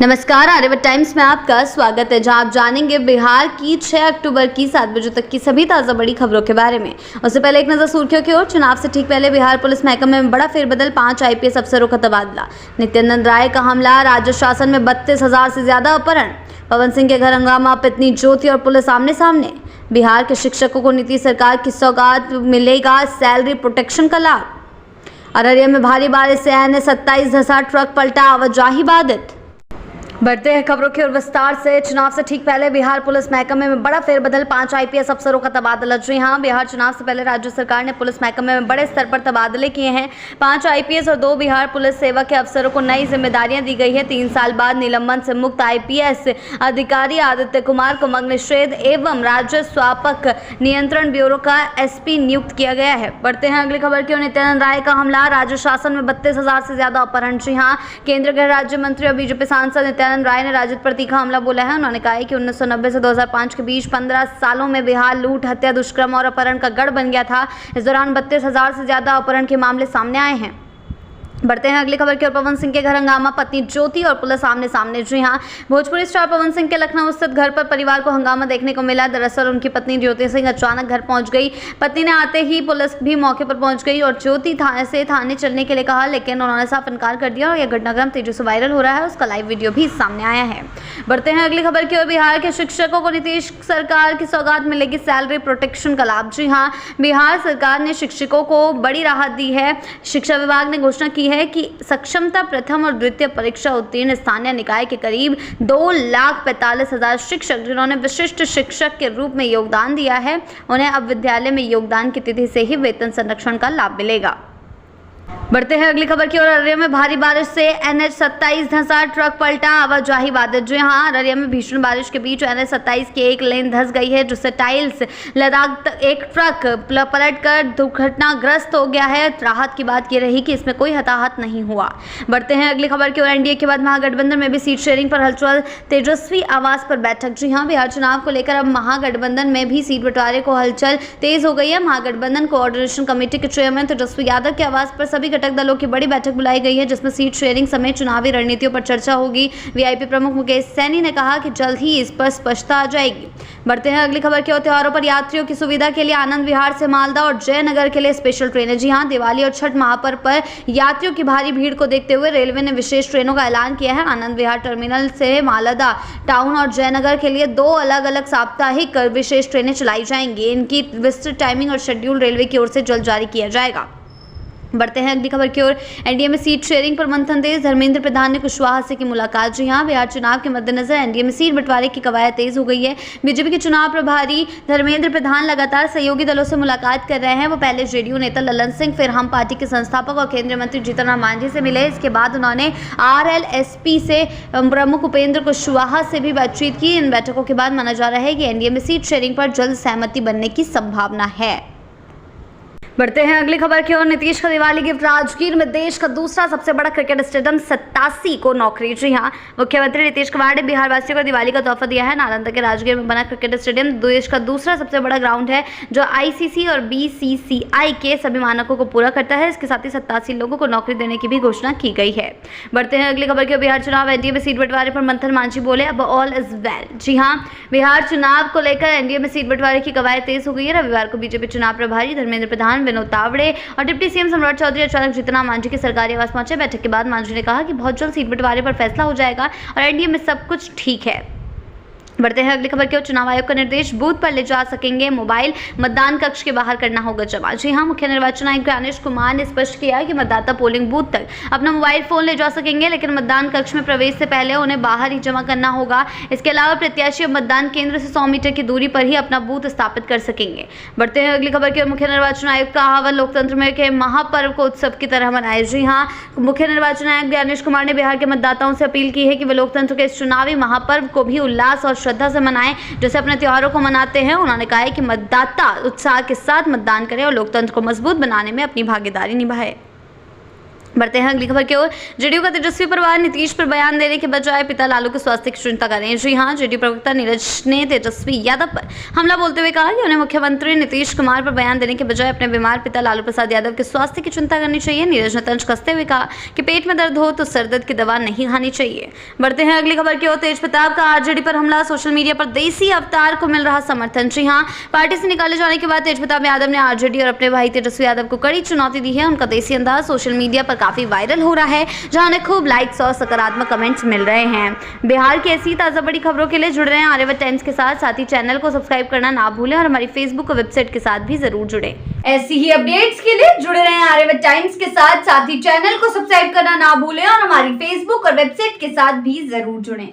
नमस्कार, आर्यभट्ट टाइम्स में आपका स्वागत है, जहां आप जानेंगे बिहार की 6 अक्टूबर की 7 बजे तक की सभी ताज़ा बड़ी खबरों के बारे में। उससे पहले एक नजर सुर्खियों की ओर। चुनाव से ठीक पहले बिहार पुलिस महकमे में बड़ा फेरबदल, 5 IPS अफसरों का तबादला। नित्यानंद राय का हमला, राज्य शासन में 32,000 से ज्यादा अपहरण। पवन सिंह के घर हंगामा, पत्नी ज्योति और पुलिस आमने सामने। बिहार के शिक्षकों को नीतीश सरकार की सौगात, मिलेगा सैलरी प्रोटेक्शन का लाभ। अररिया में भारी बारिश से NH 27 धंसा, ट्रक पलटा, आवाजाही बाधित। बढ़ते हैं खबरों की ओर विस्तार से। चुनाव से ठीक पहले बिहार पुलिस महकमे में बड़ा फेरबदल, 5 IPS अफसरों का तबादला। जी हां, बिहार चुनाव से पहले राज्य सरकार ने पुलिस महकमे में बड़े स्तर पर तबादले किए हैं। 5 IPS और 2 बिहार पुलिस सेवा के अफसरों को नई जिम्मेदारियां दी गई है। 3 साल बाद निलंबन से मुक्त IPS अधिकारी आदित्य कुमार को मग्नश्रेद एवं राज्य स्वापक नियंत्रण ब्यूरो का SP नियुक्त किया गया है। बढ़ते हैं अगली खबर की ओर। नित्यानंद राय का हमला, राज्य शासन में 32,000 से ज्यादा अपहरण। जी हाँ, केंद्रीय गृह राज्य मंत्री और BJP सांसद नित्यानंद राय ने राजद पर तीखा हमला बोला है। उन्होंने कहा है कि 1990 से 2005 के बीच 15 सालों में बिहार लूट, हत्या, दुष्कर्म और अपहरण का गढ़ बन गया था। इस दौरान 32,000 से ज्यादा अपहरण के मामले सामने आए हैं। बढ़ते हैं अगली खबर की ओर। पवन सिंह के घर हंगामा, पत्नी ज्योति और पुलिस आमने सामने। जी हां, भोजपुरी स्टार पवन सिंह के लखनऊ स्थित घर पर परिवार को हंगामा देखने को मिला। दरअसल उनकी पत्नी ज्योति सिंह अचानक घर पहुंच गई। पत्नी ने आते ही पुलिस भी मौके पर पहुंच गई और ज्योति थाने चलने के लिए कहा, लेकिन उन्होंने साफ इनकार कर दिया और यह घटनाक्रम तेजी से वायरल हो रहा है। उसका लाइव वीडियो भी सामने आया है। बढ़ते हैं अगली खबर की ओर। बिहार के शिक्षकों को नीतीश सरकार की सौगात, मिलेगी सैलरी प्रोटेक्शन का लाभ। जी हाँ, बिहार सरकार ने शिक्षकों को बड़ी राहत दी है। शिक्षा विभाग ने घोषणा की है कि सक्षमता प्रथम और द्वितीय परीक्षा उत्तीर्ण स्थानीय निकाय के करीब 2,45,000 शिक्षक, जिन्होंने विशिष्ट शिक्षक के रूप में योगदान दिया है, उन्हें अब विद्यालय में योगदान की तिथि से ही वेतन संरक्षण का लाभ मिलेगा। बढ़ते हैं अगली खबर की ओर। अररिया में भारी बारिश से NH 27 धंसा, ट्रक पलटा, आवाजाही बाधित। जी हां, अररिया में भीषण बारिश के बीच NH 27 की एक लेन धंस गई है, जिससे टाइल्स लदा एक ट्रक पलटकर दुर्घटनाग्रस्त हो गया है। राहत की बात यह रही कि इसमें कोई हताहत नहीं हुआ। बढ़ते हैं अगली खबर की ओर। NDA के बाद महागठबंधन में भी सीट शेयरिंग पर हलचल, तेजस्वी आवास पर बैठक। जी हां, बिहार चुनाव को लेकर अब महागठबंधन में भी सीट बंटवारे को हलचल तेज हो गई है। महागठबंधन कोऑर्डिनेशन कमेटी के चेयरमैन तेजस्वी यादव के आवास पर सभी घटक दलों की बड़ी बैठक बुलाई गई है, जिसमें सीट शेयरिंग समेत चुनावी रणनीतियों पर चर्चा होगी। VIP प्रमुख मुकेश सैनी ने कहा कि जल्द ही इस पर स्पष्टता आ जाएगी। बढ़ते हैं अगली खबर की ओर। त्योहारों पर यात्रियों की सुविधा के लिए आनंद विहार से मालदा और जयनगर के लिए स्पेशल ट्रेनें। जी हां, दिवाली और छठ महापर्व पर यात्रियों की भारी भीड़ को देखते हुए रेलवे ने विशेष ट्रेनों का ऐलान किया है। आनंद विहार टर्मिनल से मालदा टाउन और जयनगर के लिए 2 अलग अलग साप्ताहिक विशेष ट्रेनें चलाई जाएंगी। इनकी विस्तृत टाइमिंग और शेड्यूल रेलवे की ओर से जल्द जारी किया जाएगा। बढ़ते हैं अगली खबर की ओर। NDA में सीट शेयरिंग पर मंथन तेज, धर्मेंद्र प्रधान ने कुशवाहा से की मुलाकात। जी हां, बिहार चुनाव के मद्देनजर NDA में सीट बंटवारे की कवायद तेज हो गई है। BJP के चुनाव प्रभारी धर्मेंद्र प्रधान लगातार सहयोगी दलों से मुलाकात कर रहे हैं। वो पहले JDU नेता ललन सिंह, फिर हम पार्टी के संस्थापक और केंद्रीय मंत्री जीतन राम मांझी से मिले। इसके बाद उन्होंने RLSP से प्रमुख उपेंद्र कुशवाहा से भी बातचीत की। इन बैठकों के बाद माना जा रहा है कि NDA में सीट शेयरिंग पर जल्द सहमति बनने की संभावना है। बढ़ते हैं अगली खबर की ओर। नीतीश का दिवाली गिफ्ट, राजगीर में देश का दूसरा सबसे बड़ा क्रिकेट स्टेडियम, 87 को नौकरी। जी हां, मुख्यमंत्री नीतीश कुमार ने बिहार वासियों को दिवाली का तोहफा दिया है। नालंदा के राजगीर में बना क्रिकेट स्टेडियम देश का दूसरा सबसे बड़ा ग्राउंड है, जो ICC और BCCI के सभी मानकों को पूरा करता है। इसके साथ ही 87 लोगों को नौकरी देने की भी घोषणा की गई है। बढ़ते हैं अगली खबर की ओर। बिहार चुनाव, NDA में सीट बंटवारे पर मंथन, मांझी बोले अब ऑल इज वेल। जी हां, बिहार चुनाव को लेकर NDA में सीट बंटवारे की कवायद तेज हो गई है। रविवार को BJP चुनाव प्रभारी धर्मेंद्र प्रधान, विनोद तावड़े और डिप्टी CM सम्राट चौधरी अचानक जीतन राम मांझी के सरकारी आवास पहुंचे। बैठक के बाद मांझी ने कहा कि बहुत जल्द सीट बंटवारे पर फैसला हो जाएगा और NDA में सब कुछ ठीक है। बढ़ते हैं अगली खबर की ओर। चुनाव आयोग का निर्देश, बूथ पर ले जा सकेंगे मोबाइल, मतदान कक्ष के बाहर करना होगा जमा। जी हां, मुख्य निर्वाचन आयुक्त ज्ञानेश कुमार ने स्पष्ट किया है कि मतदाता पोलिंग बूथ तक अपना मोबाइल फोन ले जा सकेंगे, लेकिन मतदान कक्ष में प्रवेश से पहले उन्हें बाहर ही जमा करना होगा। इसके अलावा प्रत्याशी मतदान केंद्र से 100 मीटर की दूरी पर ही अपना बूथ स्थापित कर सकेंगे। बढ़ते हैं अगली खबर की ओर। मुख्य निर्वाचन आयुक्त का आह्वान, लोकतंत्र में के महापर्व को उत्सव की तरह मनाए। जी हां, मुख्य निर्वाचन आयुक्त ज्ञानेश कुमार ने बिहार के मतदाताओं से अपील की है कि वे लोकतंत्र के इस चुनावी महापर्व को भी उल्लास और श्रद्धा से मनाएं, जैसे अपने त्योहारों को मनाते हैं। उन्होंने कहा है कि मतदाता उत्साह के साथ मतदान करें और लोकतंत्र को मजबूत बनाने में अपनी भागीदारी निभाएं। बढ़ते हैं अगली खबर की ओर। जेडीयू का तेजस्वी परिवार नीतीश पर बयान देने के बजाय पिता लालू के स्वास्थ्य की चिंता कर रहे हैं। जी हां, जेडीयू प्रवक्ता नीरज ने तेजस्वी यादव पर हमला बोलते हुए कहा कि उन्हें मुख्यमंत्री नीतीश कुमार पर बयान देने के बजाय अपने बीमार पिता लालू प्रसाद यादव के स्वास्थ्य की चिंता करनी चाहिए। नीरज ने तंज कसते हुए कहा कि पेट में दर्द हो तो सरदर्द की दवा नहीं खानी चाहिए। बढ़ते हैं अगली खबर की ओर। तेज प्रताप का आरजेडी पर हमला, सोशल मीडिया पर देसी अवतार को मिल रहा समर्थन। जी हां, पार्टी से निकाले जाने के बाद तेज प्रताप यादव ने आरजेडी और अपने भाई तेजस्वी यादव को कड़ी चुनौती दी है। उनका देसी अंदाज सोशल मीडिया पर काफी वायरल हो रहा है, जहां उन्हें खूब लाइक्स और सकारात्मक कमेंट्स मिल रहे हैं। बिहार की ऐसी ताजा बड़ी खबरों के लिए जुड़ रहे हैं आर्यवत टाइम्स के साथ ही चैनल को सब्सक्राइब करना ना भूलें और हमारी फेसबुक और वेबसाइट के साथ भी जरूर जुड़े। ऐसी ही अपडेट्स के लिए जुड़े रहें आर्यवत टाइम्स के साथ ही चैनल को सब्सक्राइब करना ना भूलें और हमारी फेसबुक और वेबसाइट के साथ भी जरूर जुड़ें।